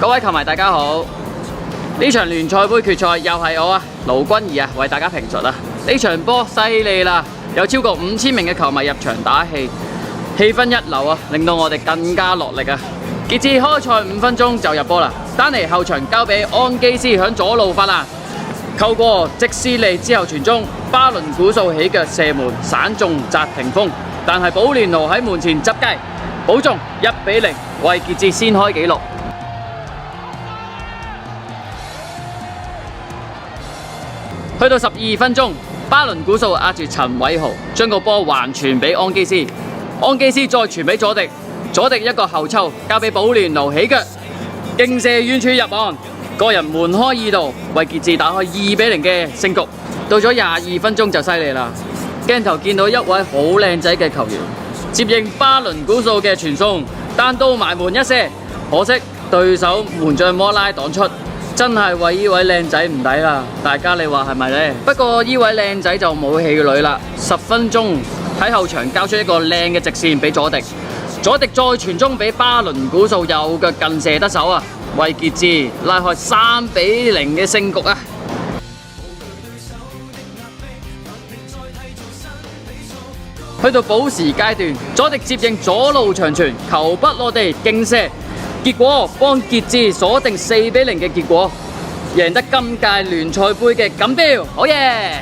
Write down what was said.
各位球迷大家好，呢場聯賽杯決賽又係我盧君儀為大家評述啊！呢場波犀利啦，有超過5000名嘅球迷入場打氣，氣氛一流令到我哋更加落力啊！傑志開賽5分鐘就入波啦，丹尼後場交俾安基斯響左路發難，扣過即斯利之後傳中，巴倫古素起腳射門散中擲屏風，但係保連奴喺門前執雞保中1-0，為傑志先開紀錄。去到12分鐘，巴倫古素壓住陳偉豪，將個波還傳俾安基斯，安基斯再傳俾佐迪，佐迪一個後抽交俾保連奴起腳，勁射遠處入網，個人門開2度，為傑志打開2-0嘅勝局。到咗22分鐘就犀利啦，鏡頭見到一位好靚仔嘅球員接應巴倫古素嘅傳送，單刀埋門一射，可惜對手門將摩拉擋出。真係為呢位靚仔唔抵啦，大家你話係咪呢？不過呢位靚仔就冇氣餒啦，10分鐘喺後場交出一個靚嘅直線俾佐迪，佐迪再傳中俾巴倫古素右腳近射得手為傑志拉開3-0嘅勝局啊！去到補時階段，佐迪接應左路長傳，球不落地勁射。結果幫傑志鎖定4-0嘅結果，贏得今屆聯賽杯嘅錦標，好嘢！